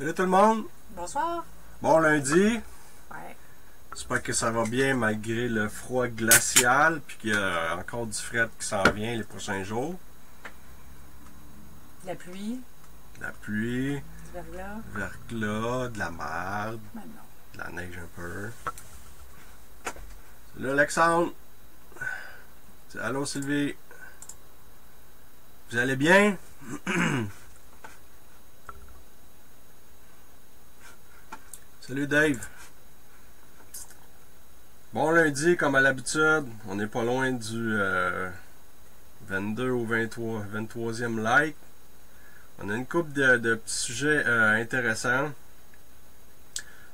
Salut tout le monde! Bonsoir! Bon lundi! Ouais. J'espère que ça va bien malgré le froid glacial puis qu'il y a encore du fret qui s'en vient les prochains jours. De la pluie, De la pluie, du verglas. verglas, de la merde, Ben non. de la neige un peu. Salut Alexandre! Allô Sylvie! Vous allez bien? Salut Dave! Bon lundi, comme à l'habitude, on n'est pas loin du 22 ou 23e like. On a une couple de petits sujets intéressants.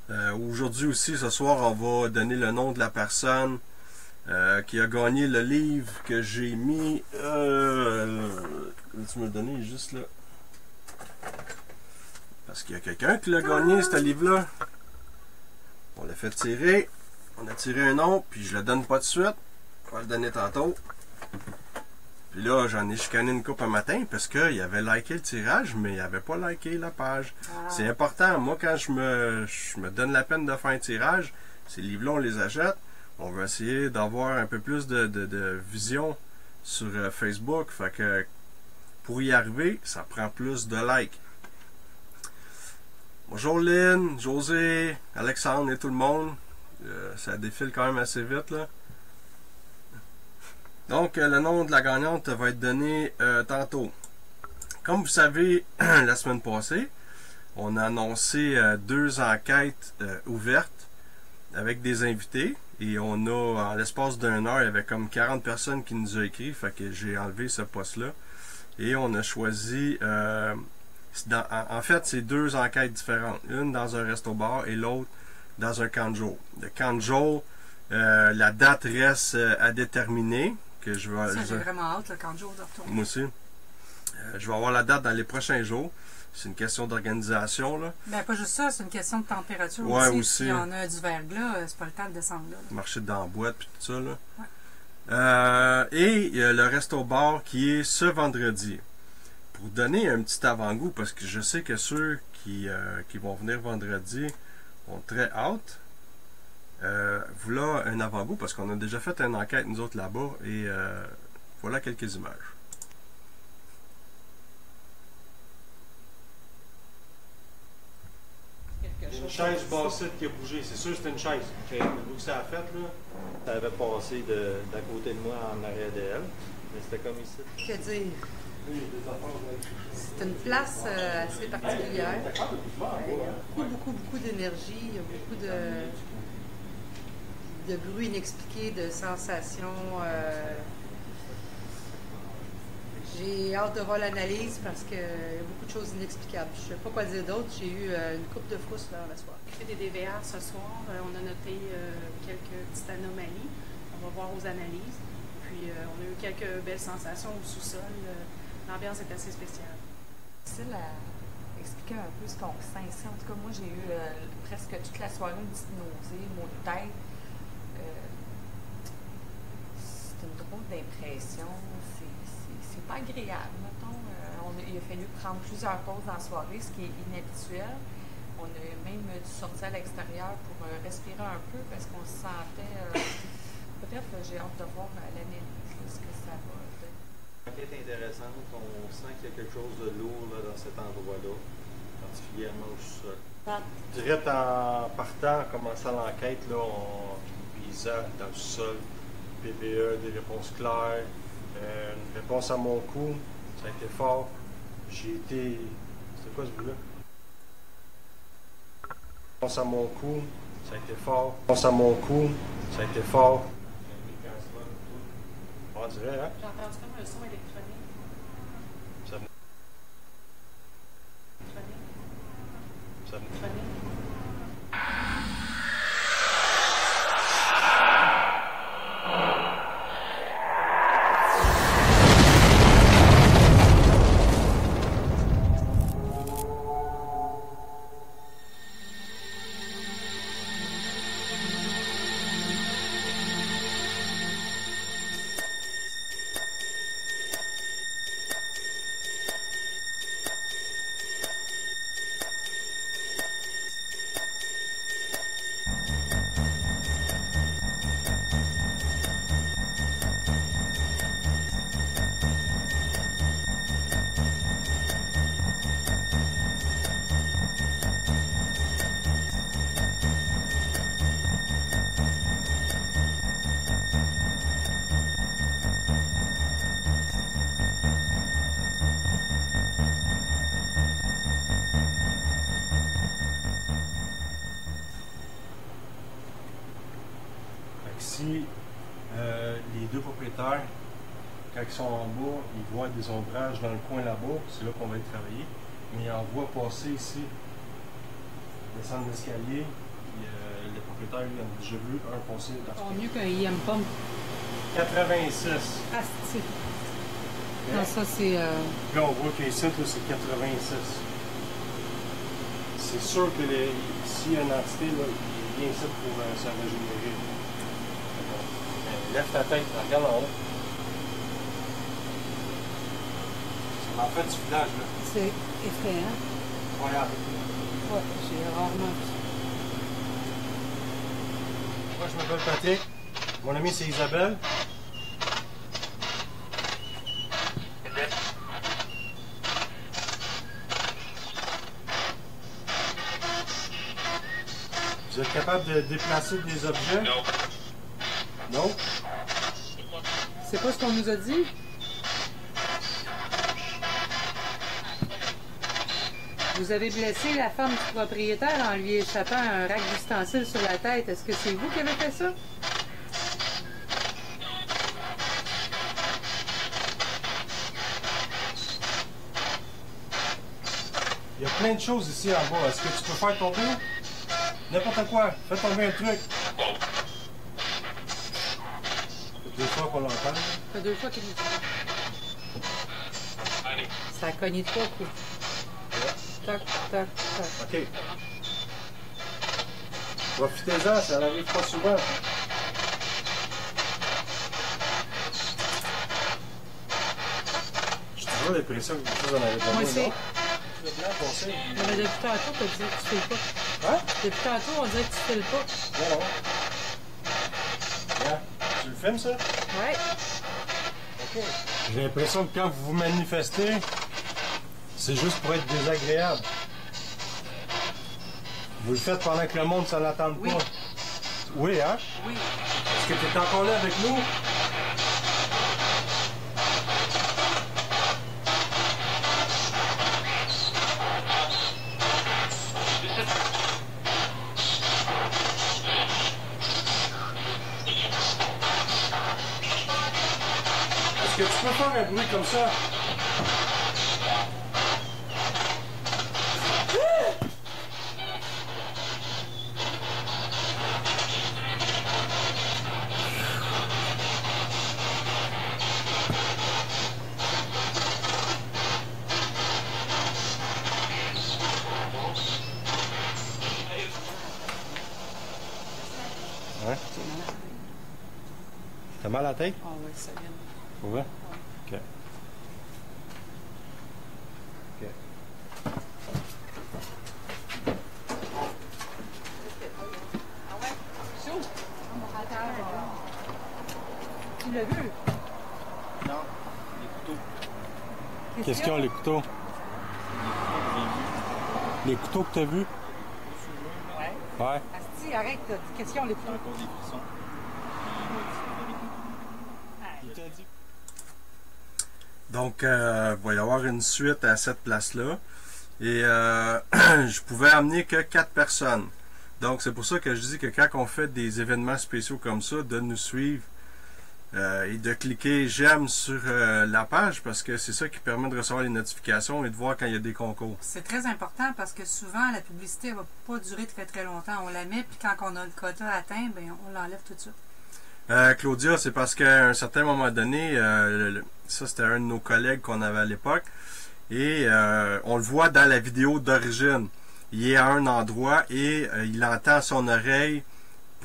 Aujourd'hui aussi, ce soir, on va donner le nom de la personne qui a gagné le livre que j'ai mis. Tu me le donner juste là. Parce qu'il y a quelqu'un qui l'a gagné, ce livre-là. On l'a fait tirer. On a tiré un nom, puis je le donne pas de suite. On va le donner tantôt. Puis là, j'en ai chicané une coupe un matin parce qu'il avait liké le tirage, mais il avait pas liké la page. Ah. C'est important. Moi, quand je me donne la peine de faire un tirage, ces livres-là, on les achète. On va essayer d'avoir un peu plus de vision sur Facebook. Fait que pour y arriver, ça prend plus de likes. Bonjour Lynn, José, Alexandre et tout le monde. Ça défile quand même assez vite là. Donc le nom de la gagnante va être donné tantôt. Comme vous savez, la semaine passée, on a annoncé 2 enquêtes ouvertes avec des invités. Et on a, en l'espace d'1 heure, il y avait comme 40 personnes qui nous ont écrit. Fait que j'ai enlevé ce poste-là. Et on a choisi... en fait, c'est 2 enquêtes différentes. Une dans un resto-bar et l'autre dans un camp de jour. Le camp de jour, la date reste à déterminer. Que je vais, Ça, j'ai vraiment hâte, le camp de jour de retourner. moi aussi. Je vais avoir la date dans les prochains jours. C'est une question d'organisation, là. Ben, pas juste ça, c'est une question de température Ouais, aussi. aussi. Si on a du verglas, c'est pas le temps de descendre là. Marcher dans la boîte puis tout ça, là. Ouais. Et il y a le resto-bar qui est ce vendredi. Pour donner un petit avant-goût, parce que je sais que ceux qui vont venir vendredi ont très hâte. Voilà un avant-goût, parce qu'on a déjà fait une enquête, nous autres, là-bas, et voilà quelques images. Une chaise bassette qui a bougé, c'est sûr que c'était une chaise. Vous que ça a fait, là? Ça avait passé d'à côté de moi en arrière d'elle, mais c'était comme ici. Que dire? C'est une place assez particulière. Il y a beaucoup d'énergie, il y a beaucoup de bruit inexpliqué, de sensations. J'ai hâte de voir l'analyse parce qu'il y a beaucoup de choses inexplicables. Je ne sais pas quoi dire d'autre. J'ai eu une coupe de frousse là, la soirée. On fait des DVR ce soir. On a noté quelques petites anomalies. On va voir aux analyses. Puis on a eu quelques belles sensations au sous-sol. L'ambiance est assez spéciale. C'est difficile à expliquer un peu ce qu'on ressent ici. En tout cas, moi, j'ai eu presque toute la soirée une petite nausée, maux de tête. C'est une drôle d'impression. C'est pas agréable, mettons. Il a fallu prendre plusieurs pauses dans la soirée, ce qui est inhabituel. On a même dû sortir à l'extérieur pour respirer un peu parce qu'on se sentait... Bref, j'ai hâte de voir l'analyse, ce que ça va donner. L'enquête est intéressante. On sent qu'il y a quelque chose de lourd là, dans cet endroit-là, particulièrement au sous-sol. Direct en partant, en commençant l'enquête, là, on visait dans le sol, PVE, des réponses claires, une réponse à mon coup, ça a été fort. J'ai été... C'était quoi ce bruit-là? Réponse à mon coup, ça a été fort. Réponse à mon coup, ça a été fort. On dirait, hein? J'ai entendu comme un son électronique. Ça venait. Électronique. Ça venait. Électronique. ici, les deux propriétaires, quand ils sont en bas, ils voient des ombrages dans le coin là-bas, c'est là qu'on va être travailler. Mais ils en voient passer ici, descendre l'escalier, puis le propriétaire, lui, en a déjà vu un passer. Encore mieux qu'un IM Pump. 86. Ah, c'est... Non, ça, c'est... Là, on voit qu'ici, là, c'est 86. C'est sûr que s'il y a une entité, là, il vient ici pour se régénérer. Lève ta tête, regarde en haut. Ça m'en fait du village, là. C'est effrayant. Regarde. Ouais, j'ai rarement vu ça. Moi, je m'appelle Patrick. Mon ami, c'est Isabelle. Vous êtes capable de déplacer des objets? Non. Non? C'est pas ce qu'on nous a dit? Vous avez blessé la femme du propriétaire en lui échappant un rack d'ustensiles sur la tête. Est-ce que c'est vous qui avez fait ça? Il y a plein de choses ici en bas. Est-ce que tu peux faire tomber? N'importe quoi. Fais tomber un truc. C'est 2 fois qu'on l'entend. Ça fait 2 fois qu'il nous dit. Ça a cogné de quoi, coup? Tac, tac, tac. OK. Profitez-en, ça n'arrive pas souvent. J'ai toujours l'impression que quelque chose en avait pas. Moi aussi. Le blanc passé. Mais depuis tantôt, tu disais que tu fais pas. Hein? Depuis tantôt, on dirait que tu fais le pas. Non, non. Regarde, tu le filmes, ça? Ouais. OK. J'ai l'impression que quand vous vous manifestez, c'est juste pour être désagréable. Vous le faites pendant que le monde ne s'en attend Oui. pas. Oui, hein? Oui. Est-ce que tu es encore là avec nous? Est-ce que tu peux faire un bruit comme ça? Ouais. T'as mal à la tête? Ah oui, ça vient. Pour vrai? OK. OK. Ah ouais? Chaud? Tu l'as vu? Non, les couteaux. Qu'est-ce qu'il y a, les couteaux? Les couteaux que t'as vus? Ouais. Ouais. Asti, arrête, qu'est-ce qu'ils ont les J'ai couteaux? encore des frissons. Donc, il va y avoir une suite à cette place-là. Et je pouvais amener que 4 personnes. Donc, c'est pour ça que je dis que quand on fait des événements spéciaux comme ça, de nous suivre et de cliquer j'aime sur la page parce que c'est ça qui permet de recevoir les notifications et de voir quand il y a des concours. C'est très important parce que souvent, la publicité ne va pas durer très très longtemps. On la met, puis quand on a le quota atteint, ben, on l'enlève tout de suite. Claudia, c'est parce qu'à un certain moment donné, ça c'était un de nos collègues qu'on avait à l'époque, et on le voit dans la vidéo d'origine. Il est à un endroit et il entend son oreille,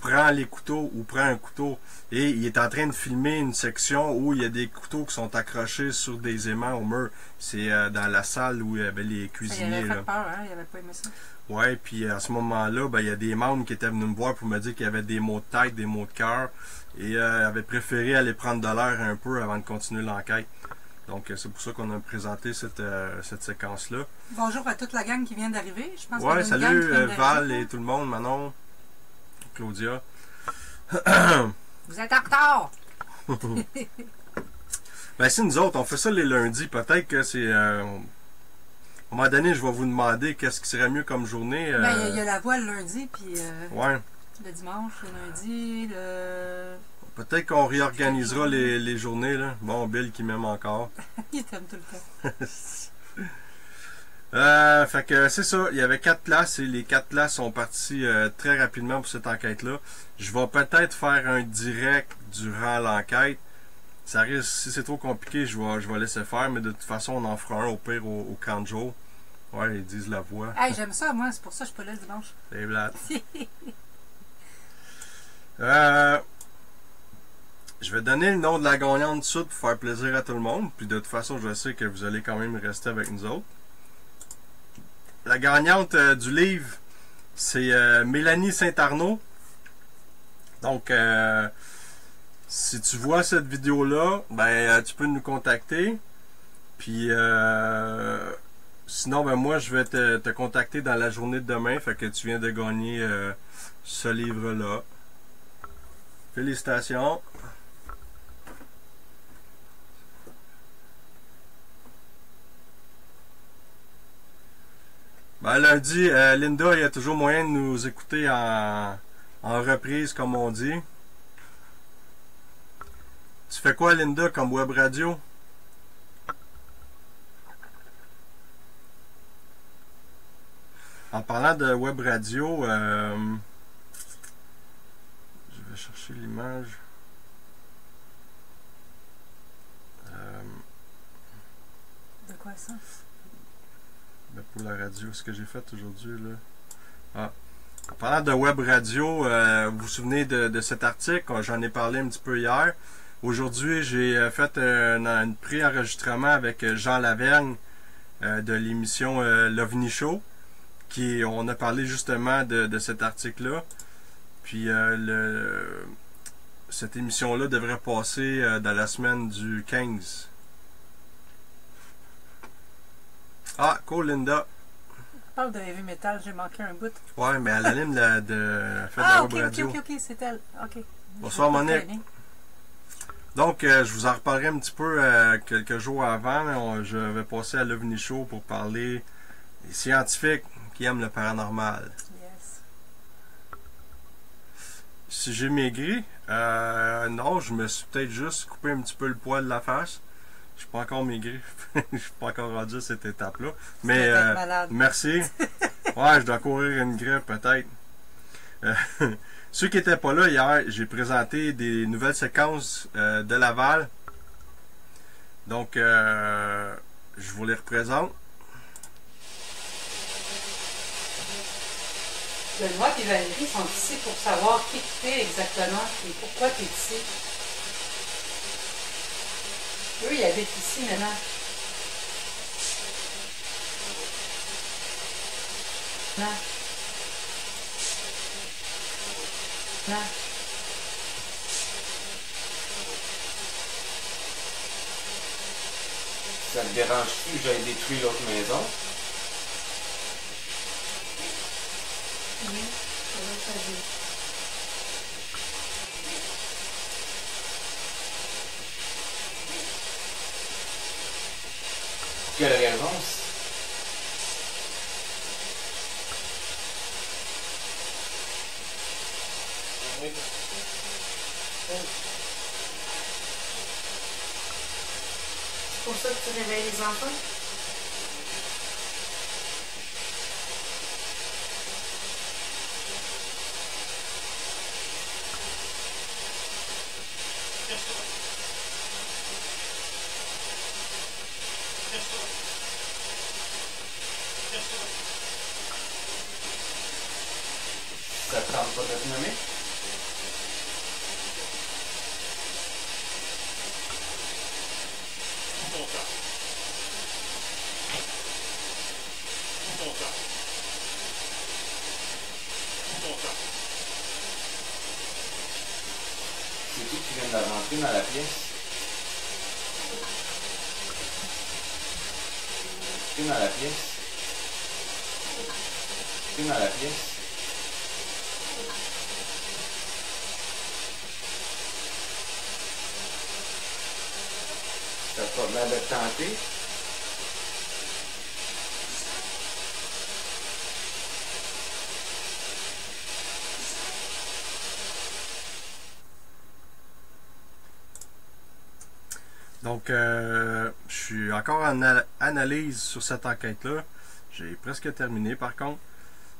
prend les couteaux ou prend un couteau, et il est en train de filmer une section où il y a des couteaux qui sont accrochés sur des aimants au mur. C'est dans la salle où il y avait les Il cuisiniers. avait fait Là. peur, hein? Il avait pas aimé ça. Ouais, puis à ce moment-là, ben, il y a des membres qui étaient venus me voir pour me dire qu'il y avait des maux de tête, des maux de cœur, et avaient préféré aller prendre de l'air un peu avant de continuer l'enquête. Donc c'est pour ça qu'on a présenté cette séquence-là. Bonjour à toute la gang qui vient d'arriver. Je pense qu'il y a Ouais, une gang salut qui vient Val d'arriver. et tout le monde, Manon, Claudia. Vous êtes en retard! Ben si nous autres, on fait ça les lundis, peut-être que c'est... à un moment donné, je vais vous demander qu'est-ce qui serait mieux comme journée. Ben, il y a la voile lundi, puis... Ouais. Le dimanche, le lundi, le... Peut-être qu'on réorganisera les journées, là. Bon, Bill qui m'aime encore. Il t'aime tout le temps. Fait que c'est ça, il y avait 4 classes et les 4 classes sont parties très rapidement pour cette enquête-là. Je vais peut-être faire un direct durant l'enquête. Ça risque, si c'est trop compliqué, je vais laisser faire, mais de toute façon, on en fera un au pire au camp de jour. Ouais, ils disent la voix. Hey, j'aime ça, moi, c'est pour ça que je suis pas là le dimanche. C'est plate. Je vais donner le nom de la gagnante de suite pour faire plaisir à tout le monde. Puis de toute façon, je sais que vous allez quand même rester avec nous autres. La gagnante du livre, c'est Mélanie Saint-Arnaud. Donc, si tu vois cette vidéo-là, ben tu peux nous contacter. Puis, sinon, ben moi, je vais te contacter dans la journée de demain. Fait que tu viens de gagner ce livre-là. Félicitations. Ben, lundi, Linda, il y a toujours moyen de nous écouter en reprise, comme on dit. Tu fais quoi, Linda, comme web radio? En parlant de web radio, je vais chercher l'image. De quoi ça? Pour la radio, ce que j'ai fait aujourd'hui, là. Ah. En parlant de web radio, vous vous souvenez de cet article? J'en ai parlé un petit peu hier. Aujourd'hui, j'ai fait un pré-enregistrement avec Jean Lavergne de l'émission l'OVNI Show. On a parlé justement de cet article-là. Puis cette émission-là devrait passer dans la semaine du 15. Ah, cool, Linda. On parle de heavy metal, j'ai manqué un bout. Ouais, mais elle anime de Ah, la ok, web radio. ok, c'est elle. Ok. Bonsoir, Monique. Donc, je vous en reparlerai un petit peu quelques jours avant. Je vais passer à l'OVNI Show pour parler des scientifiques qui aiment le paranormal. Yes. Si j'ai maigri, non, je me suis peut-être juste coupé un petit peu le poil de la face. Je suis pas encore maigri. Je suis pas encore rendu à cette étape-là. Mais merci. Ouais, je dois courir une grippe peut-être. Ceux qui n'étaient pas là hier, j'ai présenté des nouvelles séquences de Laval. Donc, je vous les représente. Benoît et Valérie sont ici pour savoir qui tu es exactement et pourquoi tu es ici. Eux, ils habitent ici maintenant. Non. Non. Ça te dérange-tu que j'aille détruire l'autre maison? Oui, ça va s'agir. Pour quelle raison? C'est pour ça que tu réveilles les enfants? Ça te tente pas de te nommer? C'est qui qui vient de rentrer dans la pièce? Qui est dans la pièce? Qui est dans la pièce? Ça te pas l'air de te tenter? Donc, je suis encore en analyse sur cette enquête-là. J'ai presque terminé par contre.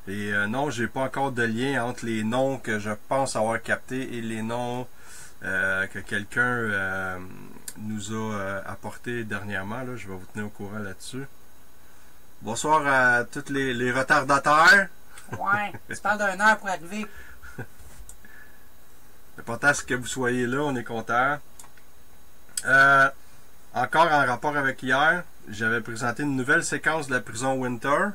Et non, j'ai pas encore de lien entre les noms que je pense avoir captés et les noms que quelqu'un nous a apportés dernièrement. Là. Je vais vous tenir au courant là-dessus. Bonsoir à tous les retardataires. Ouais, tu parles d'une heure pour arriver. L'important, c'est que vous soyez là, on est content. Encore en rapport avec hier, j'avais présenté une nouvelle séquence de la prison Winter.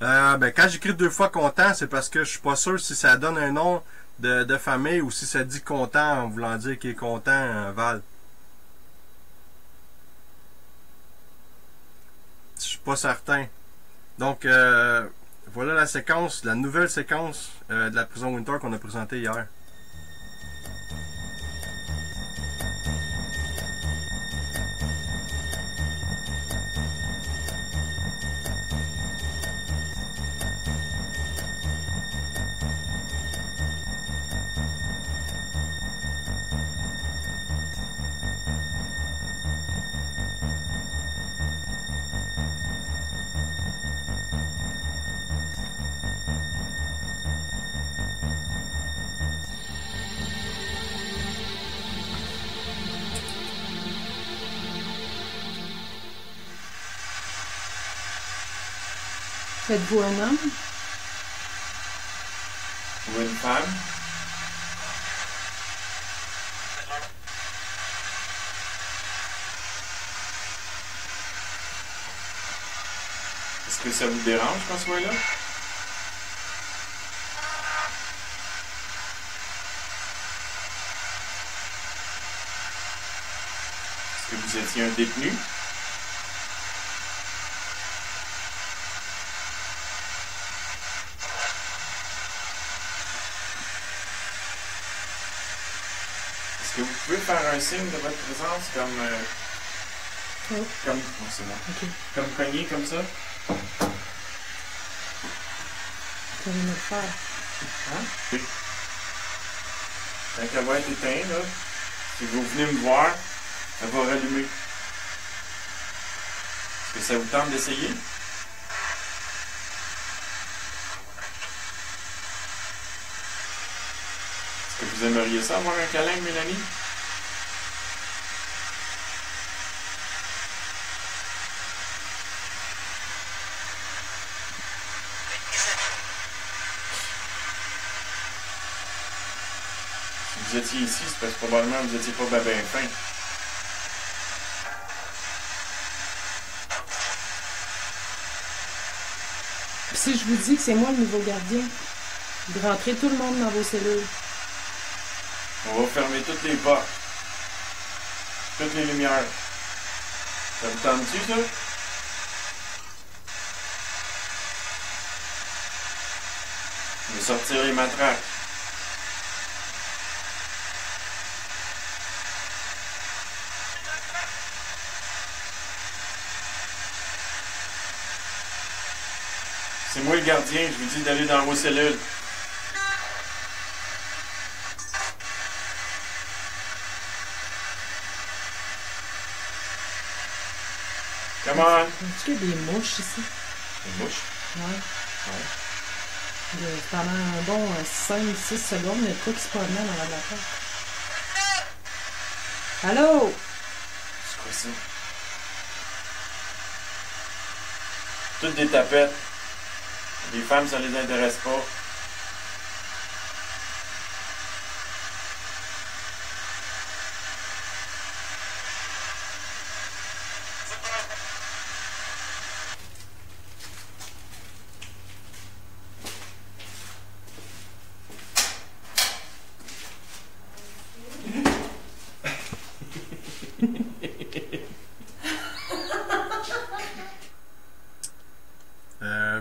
Quand j'écris 2 fois content, c'est parce que je suis pas sûr si ça donne un nom de famille ou si ça dit content en voulant dire qu'il est content, Val. Je suis pas certain. Donc, voilà la séquence, la nouvelle séquence de la prison Winter qu'on a présentée hier. Êtes-vous un homme? Ou une femme? Est-ce que ça vous dérange qu'on soit là? Est-ce que vous étiez un détenu? Est-ce que vous pouvez faire un signe de votre présence comme... Comme... Oh, c'est moi. Ok. Comme cogner, comme ça? Comment le faire? Hein? Oui. Quand elle va être éteinte, là, si vous venez me voir, elle va rallumer. Est-ce que ça vous tente d'essayer? Est-ce que vous aimeriez ça, avoir un câlin, Mélanie? Si vous étiez ici, c'est parce que probablement vous n'étiez pas bien fin. Si je vous dis que c'est moi le nouveau gardien, de rentrer tout le monde dans vos cellules. On va fermer toutes les portes. Toutes les lumières. Ça vous tente-tu, ça? On va sortir les matraques. C'est moi le gardien, je vous dis d'aller dans vos cellules. Come on! Est-ce qu'il y a des mouches ici? Une mouche? Ouais. Ouais. Pendant un bon 5-6 secondes, il y a quoi qui se promenait dans la porte. Allô? C'est quoi ça? Toutes des tapettes. Les femmes, ça les intéresse pas.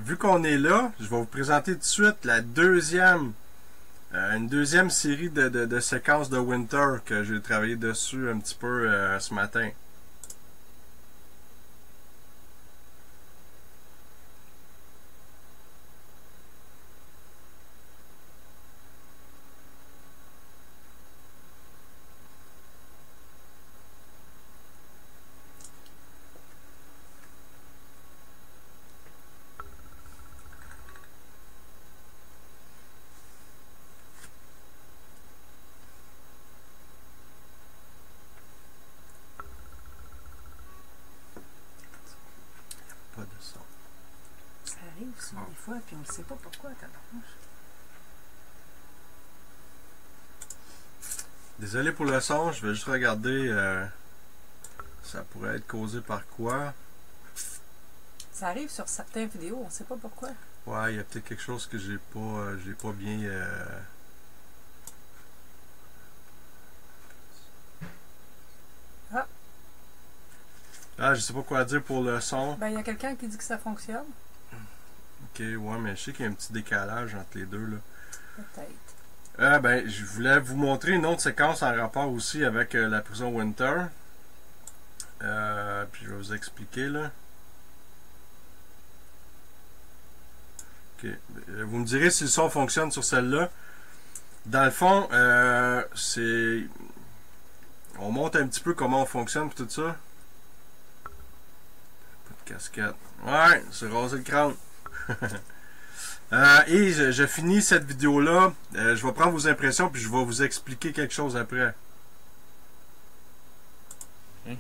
Vu qu'on est là, je vais vous présenter tout de suite la une deuxième série de séquences de Winter que j'ai travaillé dessus un petit peu ce matin. fois, puis on ne sait pas pourquoi, tabarnouche. Désolé pour le son, je vais juste regarder. Ça pourrait être causé par quoi? Ça arrive sur certaines vidéos, on ne sait pas pourquoi. Ouais, il y a peut-être quelque chose que j'ai pas bien. Ah, je sais pas quoi dire pour le son. Ben, il y a quelqu'un qui dit que ça fonctionne. Ok, ouais, mais je sais qu'il y a un petit décalage entre les deux, là. Peut-être. Ben, je voulais vous montrer une autre séquence en rapport aussi avec la prison Winter. Puis je vais vous expliquer, là. Ok. Vous me direz si le son fonctionne sur celle-là. Dans le fond, c'est... On montre un petit peu comment on fonctionne et tout ça. Pas de casquette. Ouais, c'est rasé le crâne. Et je finis cette vidéo-là. Je vais prendre vos impressions puis je vais vous expliquer quelque chose après. Ouais.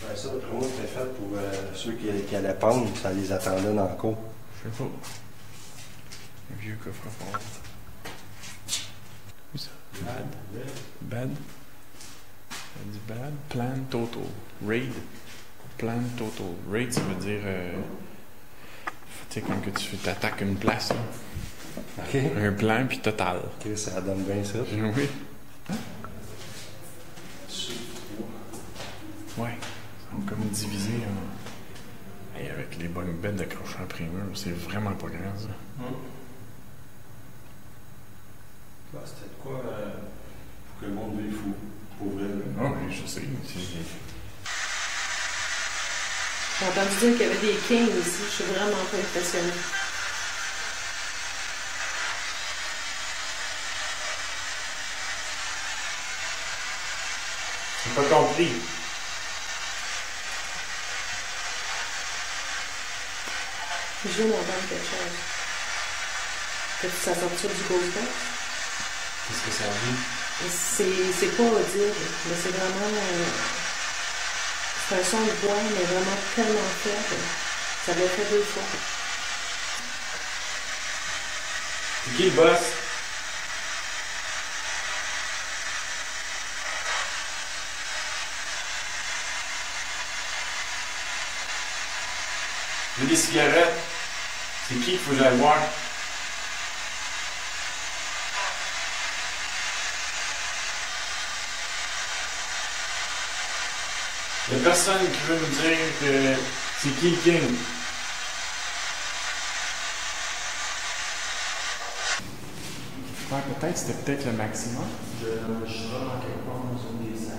Ouais, ça, pour moi, c'était fait pour ceux qui allaient pendre, ça les attendait dans le cours. Je sais pas. Un vieux coffre-fort. Oui, ça. Bad. Bad. Ça dit bad. Plan total. Raid. Plan total. Raid, ça veut dire. Tu sais, comme que tu t'attaques une place. Là. Ok. Un plan, puis total. Ok, ça donne bien ça. Oui. Hein? Ouais. Ils sont comme divisés en. Hey, avec les bonnes bêtes d'accrochage à primeur, c'est vraiment pas grand ça. C'était de quoi pour que le monde vive fou, pour vrai. Ah oui, je sais. J'ai entendu dire qu'il y avait des kings ici. Je suis vraiment pas impressionnée. J'ai pas compris. Je viens d'entendre quelque chose. Peut-être que ça sortit du Ghostbox. Qu'est-ce que ça dit? C'est pas audible, mais c'est vraiment. C'est un son de voix, mais vraiment tellement faible. Ça l'a fait 2 fois. C'est qui le boss? J'ai des cigarettes. C'est qui qu'il faut que j'aille voir? Il n'y a personne qui veut me dire que c'est qui le king. Ouais, peut-être, c'était peut-être le maximum. Je serai dans quelque part dans une des salles.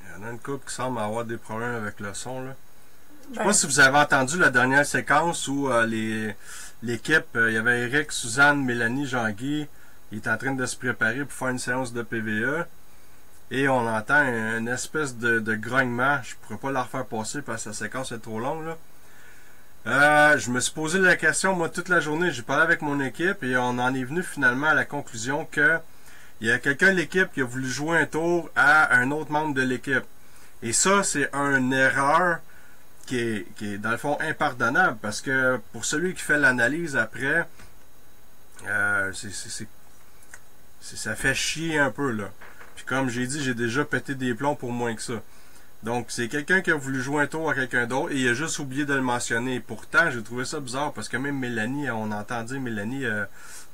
Il y en a une couple qui semble avoir des problèmes avec le son, là. Je sais Ben, pas si vous avez entendu la dernière séquence où l'équipe, il y avait Eric, Suzanne, Mélanie, Jean-Guy, il est en train de se préparer pour faire une séance de PVE. Et on entend une espèce de grognement. Je pourrais pas la refaire passer parce que la séquence est trop longue, là. Je me suis posé la question, moi, toute la journée. J'ai parlé avec mon équipe et on en est venu finalement à la conclusion que il y a quelqu'un de l'équipe qui a voulu jouer un tour à un autre membre de l'équipe. Et ça, c'est une erreur qui est dans le fond impardonnable parce que pour celui qui fait l'analyse après, ça fait chier un peu, là. Puis comme j'ai dit, j'ai déjà pété des plombs pour moins que ça. Donc c'est quelqu'un qui a voulu jouer un tour à quelqu'un d'autre et il a juste oublié de le mentionner. Et pourtant, j'ai trouvé ça bizarre parce que même Mélanie, on entend dire Mélanie,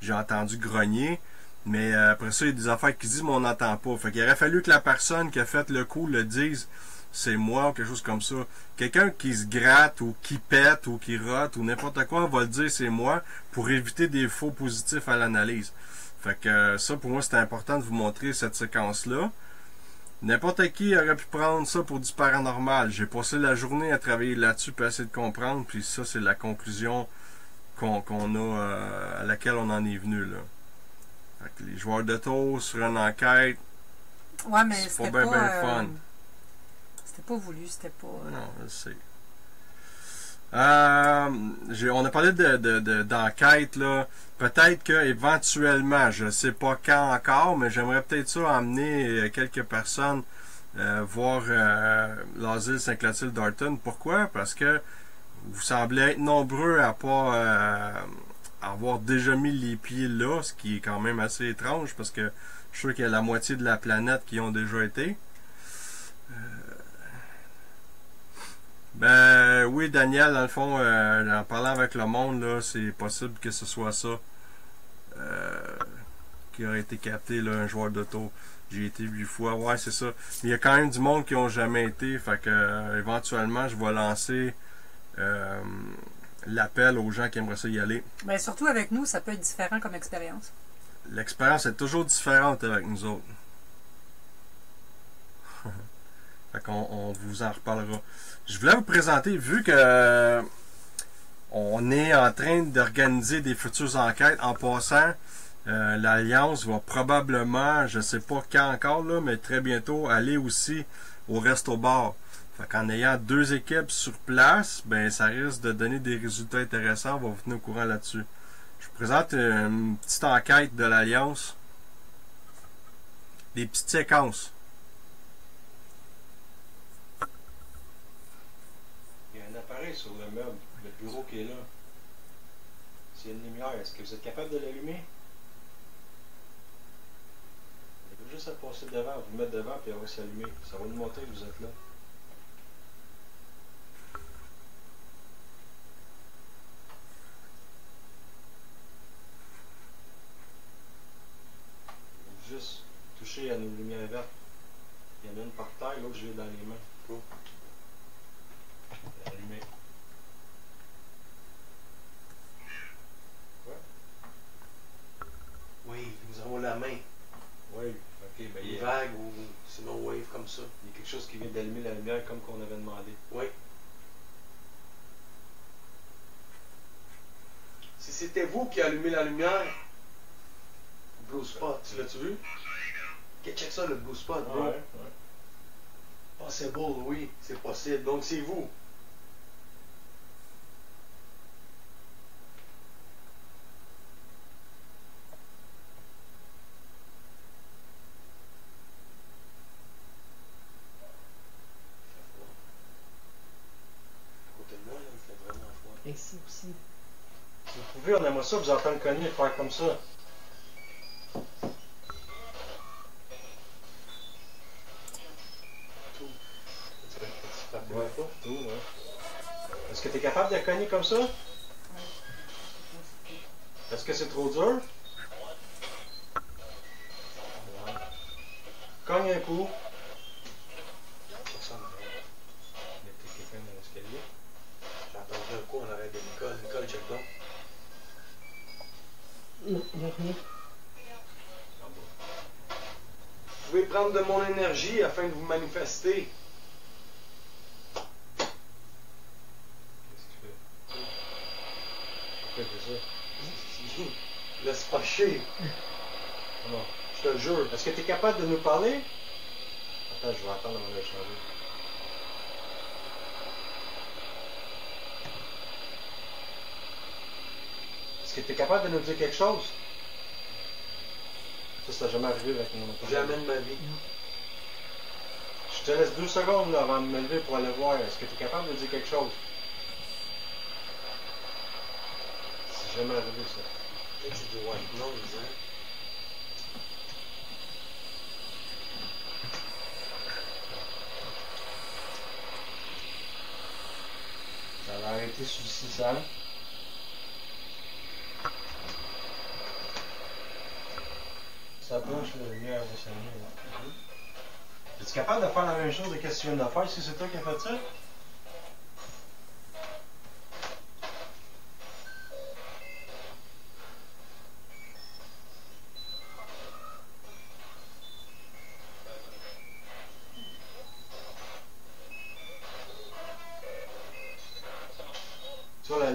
j'ai entendu grogner. Mais après ça, il y a des affaires qui disent mais on n'entend pas. Fait qu'il aurait fallu que la personne qui a fait le coup le dise c'est moi ou quelque chose comme ça. Quelqu'un qui se gratte ou qui pète ou qui rote ou n'importe quoi va le dire c'est moi pour éviter des faux positifs à l'analyse. Fait que ça pour moi c'était important de vous montrer cette séquence-là. N'importe qui aurait pu prendre ça pour du paranormal. J'ai passé la journée à travailler là-dessus pour essayer de comprendre. Puis ça c'est la conclusion qu'on a, à laquelle on en est venu, là. Fait que les joueurs d'auto sur une enquête, Ouais, mais c'est c'était pas pas. bien fun. C'était pas voulu, c'était pas. Non, je sais. On a parlé d'enquête, là. Peut-être que éventuellement, je sais pas quand encore, mais j'aimerais peut-être ça emmener quelques personnes voir l'asile Saint-Clotilde-Darton. Pourquoi? Parce que vous semblez être nombreux à pas avoir déjà mis les pieds là, ce qui est quand même assez étrange parce que je suis sûr qu'il y a la moitié de la planète qui ont déjà été. Ben oui, Daniel, dans le fond, en parlant avec le monde, là, c'est possible que ce soit ça qui aurait été capté, là, un joueur d'auto. J'ai été 8 fois, ouais, c'est ça. Mais il y a quand même du monde qui n'ont jamais été, fait que éventuellement, je vais lancer l'appel aux gens qui aimeraient ça y aller. Mais surtout avec nous, ça peut être différent comme expérience. L'expérience est toujours différente avec nous autres. Fait qu'on vous en reparlera. Je voulais vous présenter, vu que on est en train d'organiser des futures enquêtes, en passant, l'Alliance va probablement, je sais pas quand encore, là, mais très bientôt, aller aussi au resto-bar. Fait qu'en ayant 2 équipes sur place, ben ça risque de donner des résultats intéressants. On va vous tenir au courant là-dessus. Je vous présente une petite enquête de l'Alliance. Des petites séquences. Il y a un appareil sur le meuble, le bureau qui est là. S'il y a une lumière, est-ce que vous êtes capable de l'allumer? Vous avez juste à passer devant, vous mettre devant, puis elle va s'allumer. Ça va nous montrer que vous êtes là. Juste toucher à nos lumières vertes. Il y en a une par terre, l'autre je l'ai dans les mains. Go. Allumé. Quoi? Oui, nous avons la main. Oui, ok, ben il y a Vague ou sinon wave comme ça. quelque chose qui vient d'allumer la lumière comme qu'on avait demandé. Oui. Si c'était vous qui allumez la lumière, Blue Spot, tu l'as-tu vu? Ok, check ça le Blue Spot, bro. Ouais. Possible, oui, c'est possible. Donc c'est vous. À côté de moi, là, il fait vraiment froid. Ici aussi. Si vous pouvez, on aimerait ça vous entendre cogner et faire comme ça. Ouais, tout, ouais. Est-ce que tu es capable de cogner comme ça? Est-ce que c'est trop dur? Ouais. Cogne un coup. Check ça, en arrière. Mettez quelqu'un dans l'escalier. J'entendrai un coup en arrière de Nicole. Nicole, check donc. Vous pouvez prendre de mon énergie afin de vous manifester. Qu'est-ce que tu fais? Pourquoi tu fais ça? Laisse pas chier. Non. Je te le jure. Est-ce que tu es capable de nous parler? Attends, je vais attendre avant de changer. Est-ce que tu es capable de nous dire quelque chose? Ça n'a jamais arrivé avec mon automobile. Jamais de ma vie. Je te laisse 2 secondes là, avant de me lever pour aller voir. Est-ce que tu es capable de dire quelque chose? C'est jamais arrivé ça. Et tu dis ouais. Non, disais. Ça va arrêter sur le 600. Ça bouge, la lumière va s'allumer. Es-tu capable de faire la même chose que tu viens de faire si c'est toi qui as fait ça?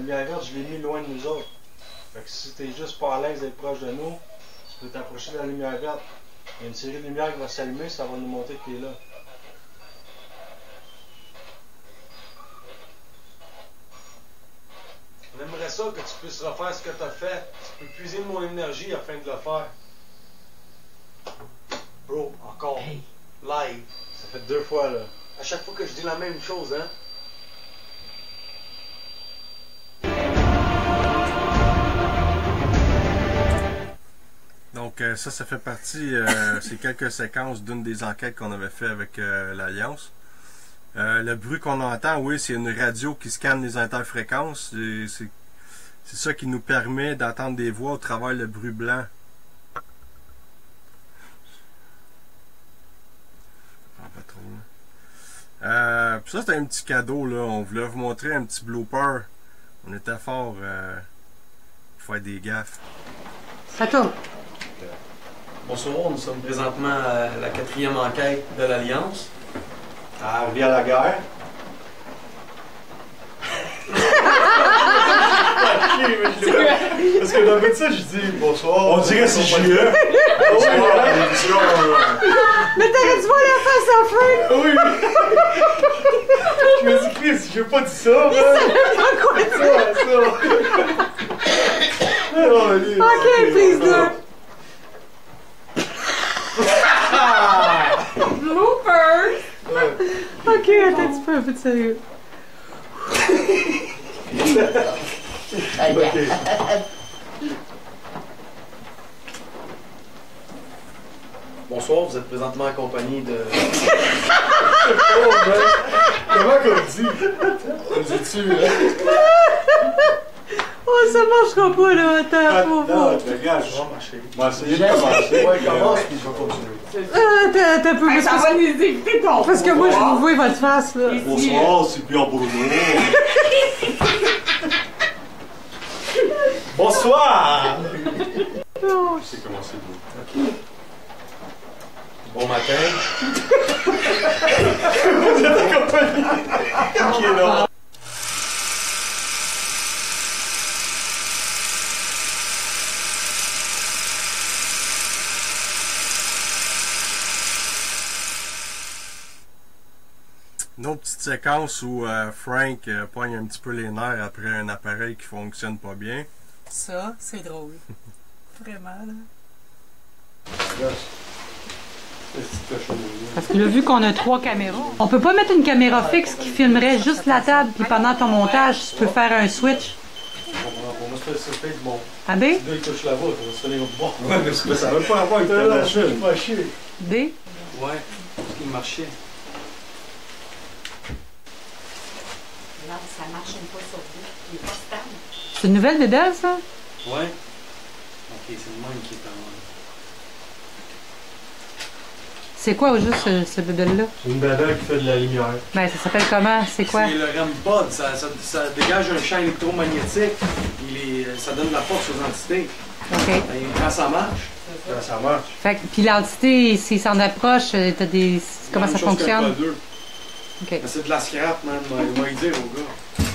lumière verte, je l'ai mis loin de nous autres. Fait que si t'es juste pas à l'aise d'être proche de nous, tu peux t'approcher de la lumière verte. Il y a une série de lumières qui va s'allumer, ça va nous montrer que t'es là. On aimerait ça que tu puisses refaire ce que tu as fait. Tu peux puiser mon énergie afin de le faire. Bro, encore. Hey. Live. Ça fait 2 fois là. À chaque fois que je dis la même chose, hein. Donc ça fait partie, c'est quelques séquences d'une des enquêtes qu'on avait fait avec l'Alliance. Le bruit qu'on entend, oui, c'est une radio qui scanne les interfréquences. C'est ça qui nous permet d'entendre des voix au travers le bruit blanc. Pas trop, là. Puis ça, c'était un petit cadeau, là. On voulait vous montrer un petit blooper. On était fort pour faire des gaffes. Ça tourne. Bonsoir, nous sommes présentement à la 4e enquête de l'Alliance. À Rivière-la-Guerre. Parce que dans le ça, je dis bonsoir. On dirait que c'est JE. Mais t'aurais dû voir la face en feu! Oui! Je me dis, Chris, je veux pas dire ça, Ok, please do. Bloopers! Ok, attends un petit peu, un peu de sérieux. Bonsoir, vous êtes présentement accompagné de... Comment qu'on dit? On dit-tu, Oh, ça marchera pas, là. Attends, Non, regarde, je vais marcher. Moi, c'est de commencer. Ouais, commence, puis je vais continuer. Attends un peu, Ça va nous éviter ton parce que moi, je vous vois votre face, là. Bonsoir, c'est Pierre Bruno. Bonsoir! Oh, C'est comment c'est beau. Bon matin. Vous êtes accompagné. Ok, là. Une autre petite séquence où Frank pogne un petit peu les nerfs après un appareil qui fonctionne pas bien. Ça, c'est drôle. Vraiment, là. parce que là, vu qu'on a 3 caméras, on peut pas mettre une caméra fixe qui filmerait juste la table, puis pendant ton montage, tu peux faire un switch. Pour moi, c'est fait bon. A B? Le gars, il touche la voûte, on va se finir au bord. Ouais, mais ça veut pas avoir avec ta machine. Pas chier. D? Ouais, il marchait. Là, ça marche une fois sur 2. Il est pas stable. C'est une nouvelle bébelle, ça? Ouais. Ok, c'est le même qui est en mode. C'est quoi, au juste, ce bébelle-là? C'est une bébelle qui fait de la lumière. Ben, ça s'appelle comment? C'est quoi? C'est le REM pod, ça dégage un champ électromagnétique, ça donne de la force aux entités. OK. Et quand ça marche, Ça marche. Fait que, puis l'entité, s'il s'en approche, t'as des... Comment ça fonctionne? OK. Mais c'est de la scrap, man, il va y dire au gars.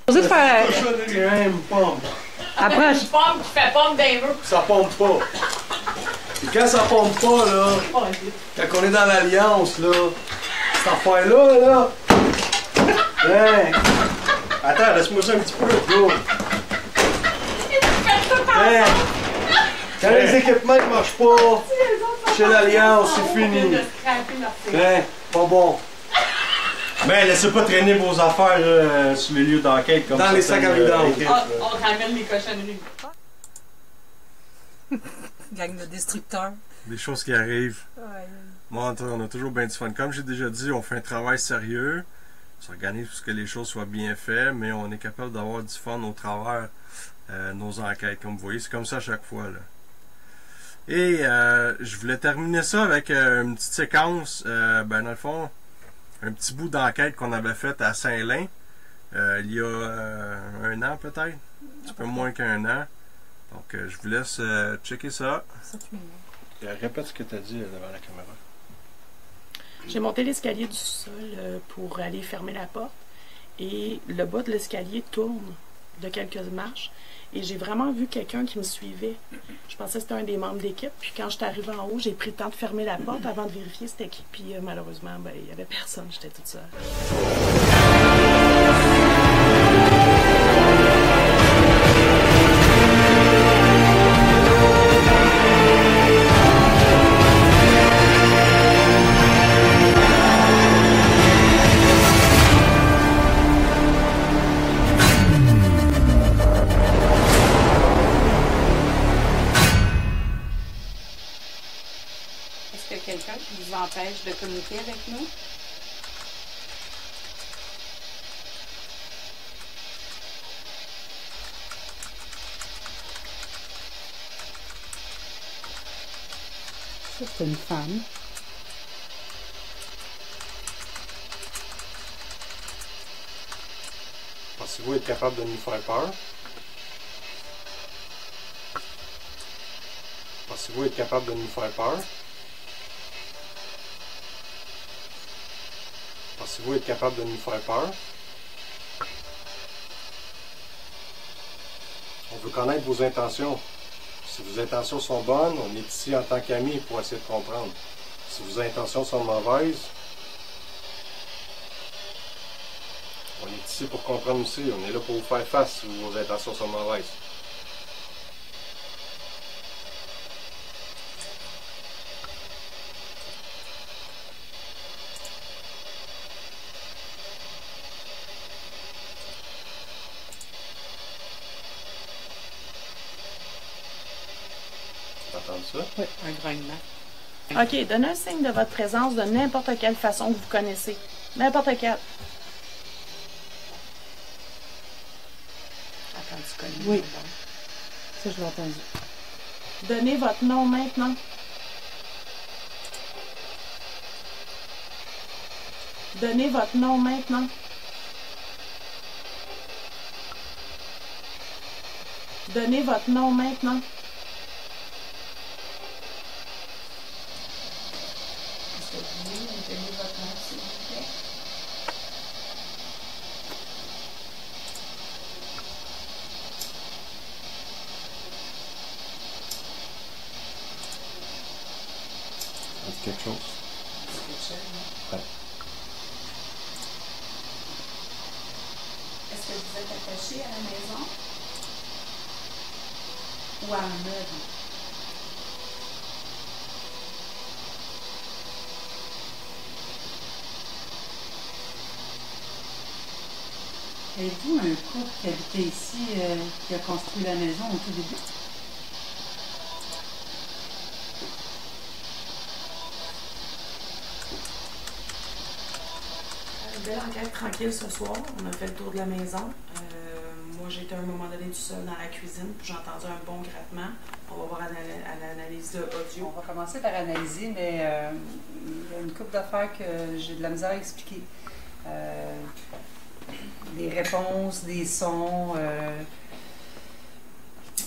Posez de faire... REM pompe. Approche. Une pomme qui fait pomme d'un mur. Ça pompe pas. Et quand ça pompe pas, là, quand on est dans l'Alliance, là, cette affaire-là, là. Hein? Attends, laisse-moi ça un petit peu. Go. Hein? Quand les équipements ne marchent pas, chez l'Alliance, c'est fini. Hein? Pas bon. Mais laissez pas traîner vos affaires sur les lieux d'enquête comme ça. Dans les sacs à vidange. On ramène les cochonneries. Gang de destructeurs. Des choses qui arrivent. Ouais. Moi, on a toujours bien du fun. Comme j'ai déjà dit, on fait un travail sérieux. On s'organise pour que les choses soient bien faites, mais on est capable d'avoir du fun au travers nos enquêtes. Comme vous voyez, c'est comme ça à chaque fois, là. Et je voulais terminer ça avec une petite séquence, dans le fond, un petit bout d'enquête qu'on avait fait à Saint-Lin il y a 1 an peut-être, un petit peu moins qu'1 an. Donc je vous laisse checker ça. Répète ce que tu as dit devant la caméra. J'ai monté l'escalier du sol pour aller fermer la porte. et le bas de l'escalier tourne de quelques marches. Et j'ai vraiment vu quelqu'un qui me suivait. Je pensais que c'était un des membres d'équipe. Puis quand je suis arrivée en haut, j'ai pris le temps de fermer la porte avant de vérifier c'était qui. Puis malheureusement, ben, il n'y avait personne. J'étais toute seule. Quelqu'un qui vous empêche de communiquer avec nous? Ça, c'est une femme. Pensez-vous être capable de nous faire peur? Pensez-vous être capable de nous faire peur? Pensez-vous être capable de nous faire peur? On veut connaître vos intentions. Si vos intentions sont bonnes, on est ici en tant qu'amis pour essayer de comprendre. Si vos intentions sont mauvaises, on est ici pour comprendre aussi. On est là pour vous faire face si vos intentions sont mauvaises. Ça? Oui, un grognement. OK, donnez un signe de votre présence de n'importe quelle façon que vous connaissez. N'importe quelle. Attends, tu connais? Oui. Ça, je l'ai entendu. Donnez votre nom maintenant. Donnez votre nom maintenant. Donnez votre nom maintenant. Donnez votre nom, s'il vous plaît. Ça dit quelque chose? Ouais. Est-ce que vous êtes attaché à la maison? Ou à un meuble? Êtes-vous un couple qui habitait ici, qui a construit la maison au tout début? Belle enquête tranquille ce soir. On a fait le tour de la maison. Moi, j'étais à un moment donné tout seul dans la cuisine, puis j'ai entendu un bon grattement. On va voir à l'analyse de audio. On va commencer par analyser, mais il y a une couple d'affaires que j'ai de la misère à expliquer. Des réponses, des sons.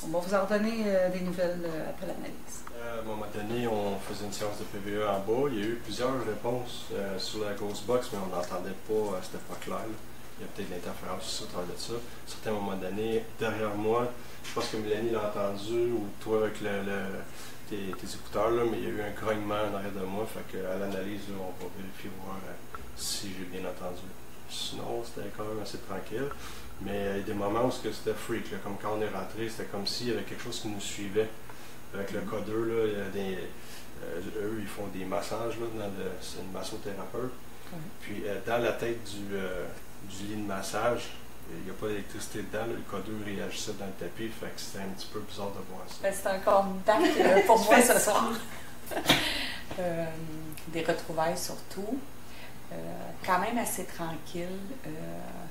On va vous en donner des nouvelles après l'analyse. À un moment donné, on faisait une séance de PVE en bas. Il y a eu plusieurs réponses sur la Ghost Box, mais on n'entendait pas, c'était pas clair. Là. Il y a peut-être de l'interférence aussi au travers de ça. À un certain moment donné, derrière moi, je pense que Mélanie l'a entendu, ou toi avec tes écouteurs, là, mais il y a eu un grognement en arrière de moi. Fait qu'à l'analyse, là, on va vérifier voir si j'ai bien entendu. Sinon, c'était quand même assez tranquille. Mais il y a des moments où c'était freak, là, comme quand on est rentré, c'était comme s'il y avait quelque chose qui nous suivait. Avec le codeur, là, eux, ils font des massages, là, c'est une massothérapeute. Puis dans la tête du lit de massage, il n'y a pas d'électricité dedans, là, le codeur réagissait dans le tapis, fait que c'était un petit peu bizarre de voir ça. Ben, c'est encore dark pour moi ce soir. Des retrouvailles surtout. Quand même assez tranquille,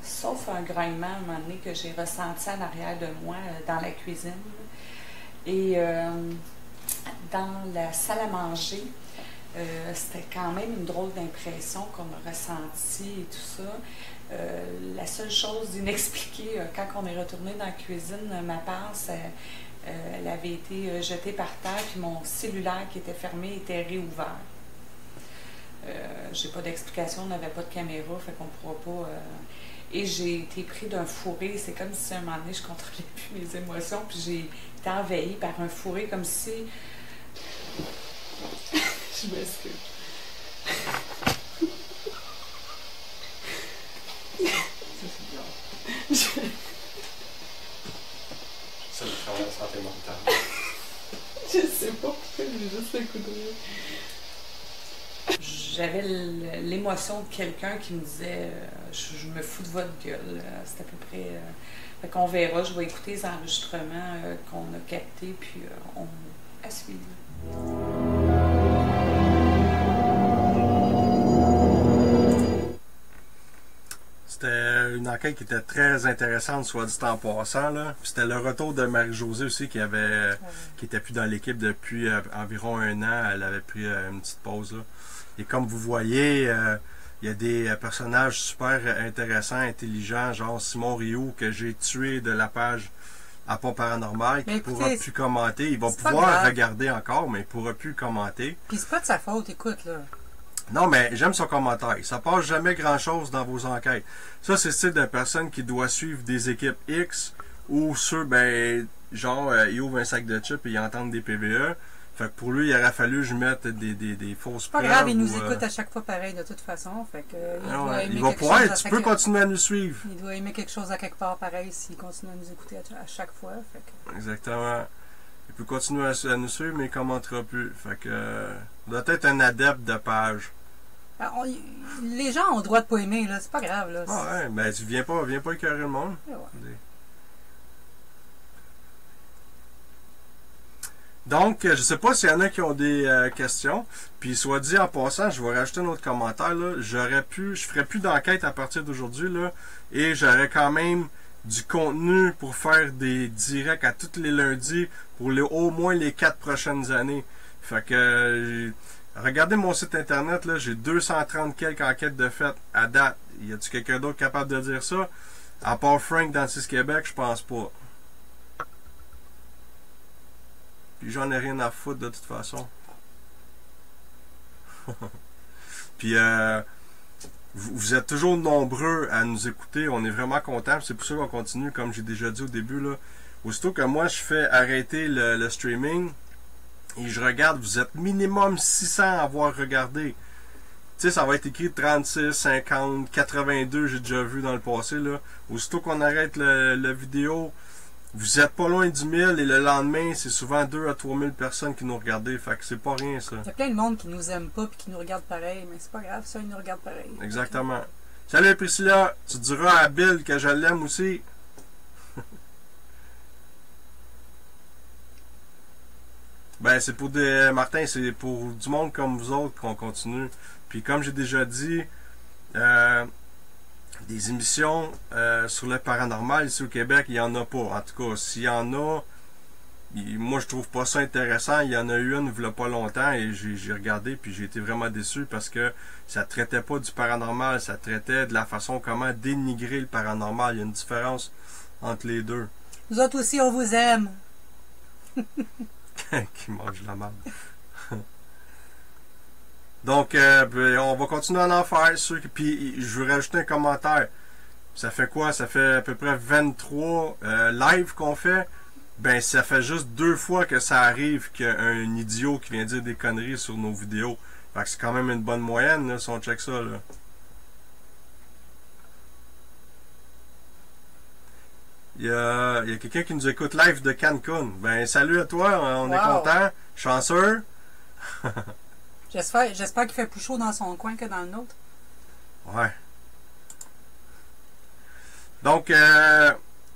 sauf un grognement à un moment donné que j'ai ressenti en arrière de moi dans la cuisine. Et dans la salle à manger, c'était quand même une drôle d'impression qu'on a ressentie et tout ça. La seule chose inexpliquée, quand on est retourné dans la cuisine, ma passe, elle avait été jetée par terre, puis mon cellulaire qui était fermé était réouvert. J'ai pas d'explication, on n'avait pas de caméra, fait qu'on ne pourra pas. Et j'ai été pris d'un fourré. C'est comme si à un moment donné, je contrôlais plus mes émotions. Puis j'ai été envahie par un fourré comme si... Je m'excuse. C'est le travail de santé mentale. Je sais pas pourquoi, j'ai juste le coup de rire. J'avais l'émotion de quelqu'un qui me disait je me fous de votre gueule. C'est à peu près. Fait qu'on verra, je vais écouter les enregistrements qu'on a captés, puis on à suivre. C'était une enquête qui était très intéressante, soit dit en passant. Là. C'était le retour de Marie-Josée aussi, qui était plus dans l'équipe depuis environ 1 an. Elle avait pris une petite pause. Là. Et comme vous voyez, il y a des personnages super intéressants, intelligents, genre Simon Rioux, que j'ai tué de la page à Pas Paranormal, qui ne pourra plus commenter. Il va pouvoir regarder encore, mais il ne pourra plus commenter. Puis c'est pas de sa faute, écoute, là. Non, mais j'aime son commentaire. Ça passe jamais grand-chose dans vos enquêtes. Ça, c'est le style de personne qui doit suivre des équipes X ou ceux, ben, genre, il ouvre un sac de chips et il entend des PVE. Fait que pour lui, il aurait fallu que je mette des fausses preuves. Pas grave, il nous écoute à chaque fois pareil, de toute façon. Fait que, il va pouvoir, tu peux continuer à nous suivre. Il doit aimer quelque chose à quelque part pareil s'il continue à nous écouter à chaque fois. Fait que... Exactement. Il peut continuer à nous suivre, mais il ne commentera plus. Fait que, il doit être un adepte de page. Alors, les gens ont le droit de pas aimer, là. C'est pas grave, là. Ah ouais, ben tu viens pas écœurer le monde. Ouais. Donc, je sais pas s'il y en a qui ont des questions. Puis, soit dit en passant, je vais rajouter un autre commentaire. Là. Je ferai plus d'enquête à partir d'aujourd'hui. Là, et j'aurai quand même du contenu pour faire des directs à tous les lundis pour au moins les 4 prochaines années. Fait que, regardez mon site internet. Là, j'ai 230 quelques enquêtes de fait à date. Y a-t-il quelqu'un d'autre capable de dire ça? À part Frank dans 6 Québec, je pense pas. Puis j'en ai rien à foutre de toute façon. Puis vous êtes toujours nombreux à nous écouter. On est vraiment contents. C'est pour ça qu'on continue, comme j'ai déjà dit au début. Là. Aussitôt que moi je fais arrêter le streaming et je regarde, vous êtes minimum 600 à avoir regardé. Tu sais, ça va être écrit 36, 50, 82, j'ai déjà vu dans le passé. Là. Aussitôt qu'on arrête la vidéo, vous êtes pas loin du 1000 et le lendemain, c'est souvent 2 à 3 000 personnes qui nous regardent. Fait que c'est pas rien, ça. Il y a plein de monde qui nous aime pas et qui nous regarde pareil, mais c'est pas grave, ça, ils nous regardent pareil. Exactement. Salut Priscilla, tu diras à Bill que je l'aime aussi. Ben, c'est pour des... Martin, c'est pour du monde comme vous autres qu'on continue. Puis comme j'ai déjà dit, des émissions sur le paranormal ici au Québec, il n'y en a pas. En tout cas, s'il y en a, moi je trouve pas ça intéressant. Il y en a eu une il y a pas longtemps et j'ai regardé puis j'ai été vraiment déçu parce que ça traitait pas du paranormal, ça traitait de la façon comment dénigrer le paranormal. Il y a une différence entre les deux. Nous autres aussi, on vous aime. Qui mange la merde. Donc, on va continuer à en faire. Puis, je veux rajouter un commentaire. Ça fait quoi? Ça fait à peu près 23 lives qu'on fait. Ben, ça fait juste 2 fois que ça arrive qu'il y a un idiot qui vient dire des conneries sur nos vidéos. Fait que c'est quand même une bonne moyenne, là, si on check ça, là. Il y a quelqu'un qui nous écoute live de Cancun. Ben, salut à toi, on est content. Chanceux. J'espère qu'il fait plus chaud dans son coin que dans le nôtre. Ouais. Donc,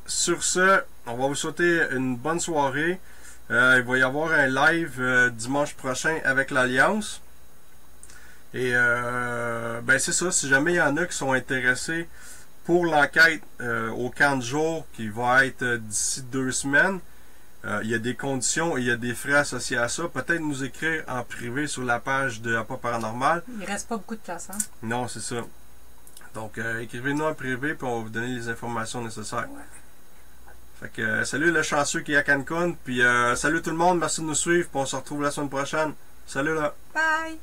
sur ce, on va vous souhaiter une bonne soirée. Il va y avoir un live dimanche prochain avec l'Alliance. Et, ben c'est ça, si jamais il y en a qui sont intéressés pour l'enquête au camp de jour qui va être d'ici 2 semaines, il y a des conditions et il y a des frais associés à ça. Peut-être nous écrire en privé sur la page de Pas Paranormal. Il reste pas beaucoup de place, hein? Non, c'est ça. Donc, écrivez-nous en privé puis on va vous donner les informations nécessaires. Ouais. Fait que, salut le chanceux qui est à Cancun. Puis, salut tout le monde. Merci de nous suivre. Puis on se retrouve la semaine prochaine. Salut là. Bye!